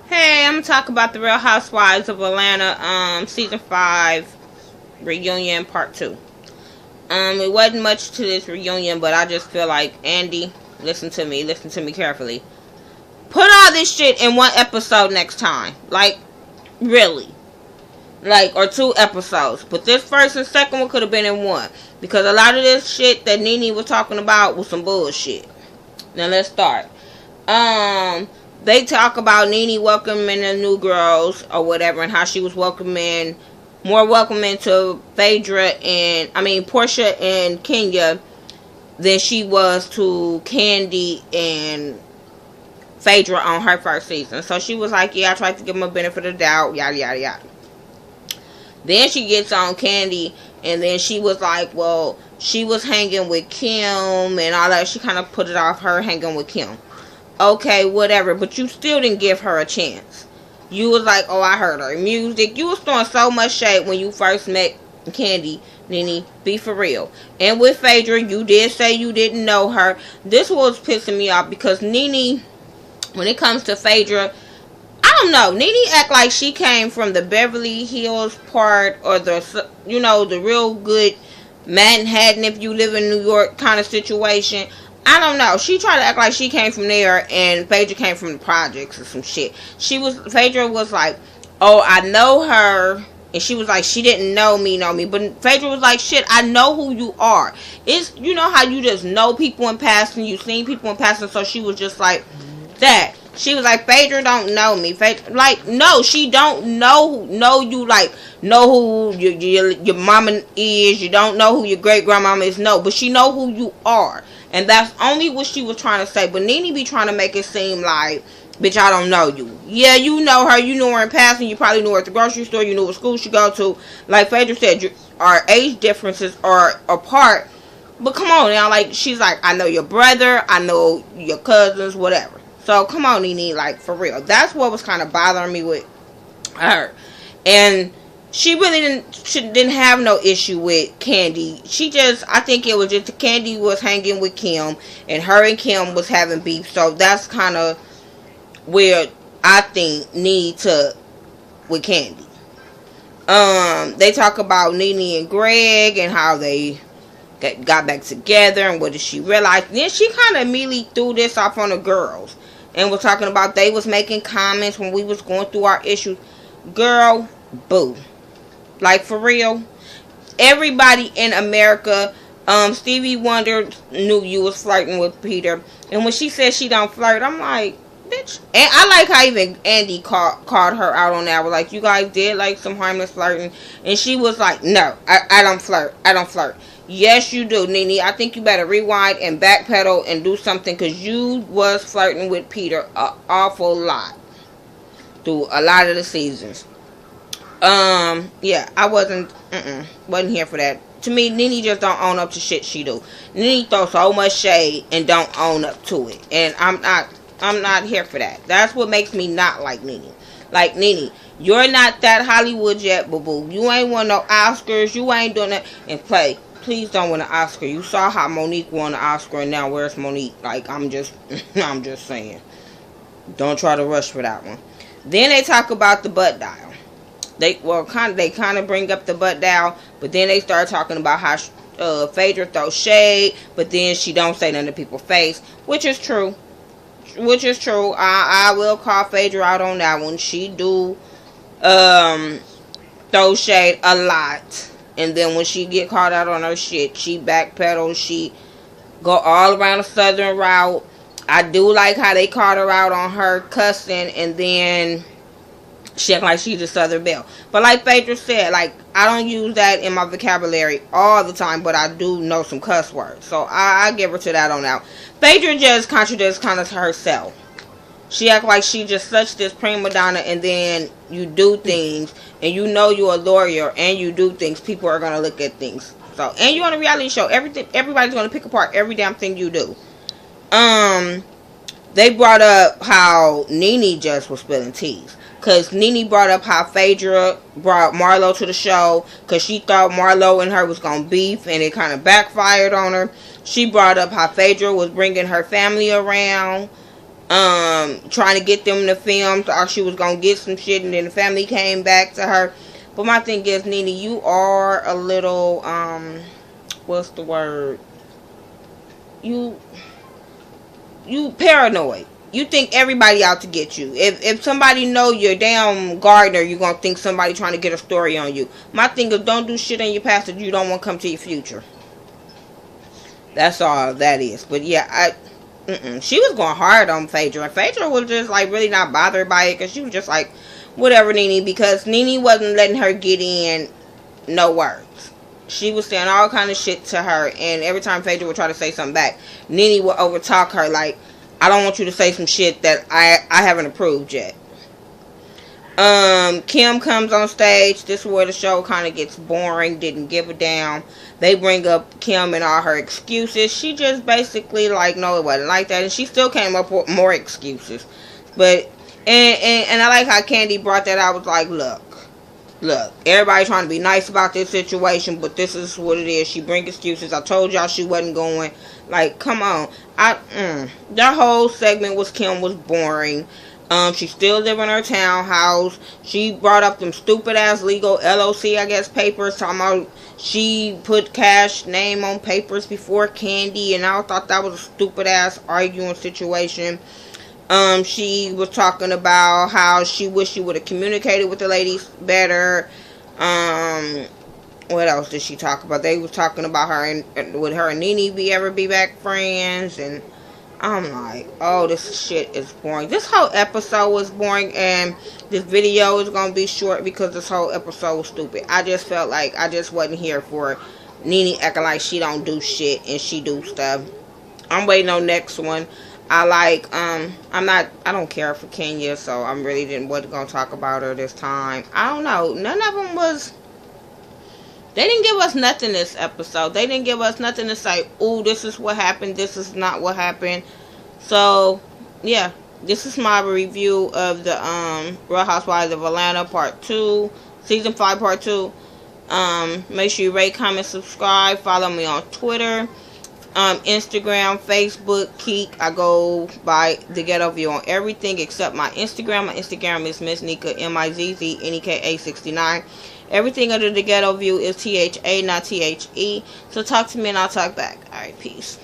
Hey, I'm gonna talk about the Real Housewives of Atlanta, season 5 reunion part 2. It wasn't much to this reunion, but I just feel like Andy, listen to me carefully. Put all this shit in one episode next time. Like, really. Like, or 2 episodes. But this first and second one could have been in one. Because a lot of this shit that Nene was talking about was some bullshit. Now let's start. They talk about Nene welcoming the new girls or whatever, and how she was more welcoming to Portia and Kenya than she was to Candy and Phaedra on her first season. So she was like, yeah, I tried to give them a benefit of the doubt, yada yada yada. Then she gets on Candy, and then she was like, well, she was hanging with Kim and all that. She kind of put it off her hanging with Kim. Okay, whatever, but you still didn't give her a chance. You was like, oh, I heard her music. You was throwing so much shade when you first met Candy, Nene. Be for real. And with Phaedra, you did say you didn't know her. This was pissing me off because Nene, when it comes to Phaedra, I don't know. Nene act like she came from the Beverly Hills part, or the real good Manhattan if you live in New York kind of situation. I don't know. She tried to act like she came from there and Phaedra came from the projects or some shit. Phaedra was like, oh, I know her. And she was like, she didn't know me. But Phaedra was like, shit, I know who you are. It's, you know how you just know people in passing. You've seen people in passing. So she was just like that. She was like, Phaedra don't know me. Like, no, she don't know you. Like, know who your mama is. You don't know who your great grandmama is. No, but she know who you are. And that's only what she was trying to say. But Nene be trying to make it seem like, bitch, I don't know you. Yeah, you know her. You know her in passing. You probably knew her at the grocery store. You knew what school she go to. Like Phaedra said, our age differences are apart. But come on now. Like, she's like, I know your brother. I know your cousins, whatever. So, come on, Nene. Like, for real. That's what was kind of bothering me with her. And she really didn't have no issue with Candy. I think it was just Candy was hanging with Kim, and her and Kim was having beef. So that's kind of where I think with Candy. They talk about Nene and Greg and how they got back together and what did she realize. Then she kind of immediately threw this off on the girls and was talking about they was making comments when we was going through our issues. Girl, boo. Like, for real. Everybody in America, Stevie Wonder knew you was flirting with Peter. And when she said she don't flirt, I'm like, bitch. And I like how even Andy called her out on that. Was like, you guys did like some harmless flirting. And she was like, no, I don't flirt. I don't flirt. Yes, you do, Nene. I think you better rewind and backpedal and do something, because you was flirting with Peter an awful lot through a lot of the seasons. Yeah, I wasn't here for that. To me, Nene just don't own up to shit she do. Nene throws so much shade and don't own up to it. And I'm not here for that. That's what makes me not like Nene. Like, Nene, you're not that Hollywood yet, boo-boo. You ain't won no Oscars. You ain't doing that. And please don't win an Oscar. You saw how Monique won an Oscar, and now where's Monique? Like, I'm just saying. Don't try to rush for that one. Then they talk about the butt dial. They kind of bring up the butt dial, but then they start talking about how Phaedra throws shade, but then she don't say nothing to people's face, which is true. I will call Phaedra out on that one. She do throw shade a lot, and then when she get caught out on her shit, she backpedals. She go all around the southern route. I do like how they caught her out on her cussing, and then she act like she's a Southern Belle. But like Phaedra said, like, I don't use that in my vocabulary all the time, but I do know some cuss words. So I give her to that on out. Phaedra just contradicts kind of herself. She act like she just such this prima donna, and then you do things, and you know you're a lawyer, and you do things, people are going to look at things. So, and you're on a reality show. Everybody's going to pick apart every damn thing you do. They brought up how Nene just was spilling teas. Because Nene brought up how Phaedra brought Marlo to the show because she thought Marlo and her was going to beef, and it kind of backfired on her. She brought up how Phaedra was bringing her family around. trying to get them to film, or she was gonna get some shit, and then the family came back to her. But my thing is, Nene, you are a little what's the word? You paranoid. You think everybody out to get you. If somebody know you're a damn gardener, you're gonna think somebody trying to get a story on you. My thing is, don't do shit in your past that you don't want to come to your future. That's all that is. But yeah, she was going hard on Phaedra. Phaedra was just like really not bothered by it, because she was just like, whatever, Nene, because Nene wasn't letting her get in no words. She was saying all kind of shit to her, and every time Phaedra would try to say something back, Nene would overtalk her like, I don't want you to say some shit that I haven't approved yet. Kim comes on stage. This is where the show kind of gets boring. Didn't give a damn. They bring up Kim and all her excuses. She just basically like, no, it wasn't like that, and she still came up with more excuses. But and I like how Candy brought that out. I was like, look, everybody trying to be nice about this situation, but this is what it is. She bring excuses. I told y'all she wasn't going. Like, come on. That whole segment was Kim was boring. She still live in her townhouse. She brought up them stupid ass legal LOC, I guess, papers, talking about she put Cash name on papers before Candy, and I thought that was a stupid ass arguing situation. She was talking about how she wished she would have communicated with the ladies better. What else did she talk about? They was talking about her and would her and Nene be back friends, and I'm like, oh, this shit is boring. This whole episode was boring, and this video is gonna be short because this whole episode was stupid. I just felt like I just wasn't here for Nene acting like she don't do shit and she do stuff. I'm waiting on next one. I don't care for Kenya, so I really wasn't gonna talk about her this time. I don't know. None of them was. They didn't give us nothing this episode. They didn't give us nothing to say, ooh, this is what happened, this is not what happened. So, yeah. This is my review of the Real Housewives of Atlanta Part 2. Season 5 Part 2. Make sure you rate, comment, subscribe. Follow me on Twitter, Instagram, Facebook, Keek. I go by The Ghetto View on everything except my Instagram. My Instagram is Miss Nika, MIZZNEKA69. Everything under The Ghetto View is THA, not THE. So talk to me and I'll talk back. Alright, peace.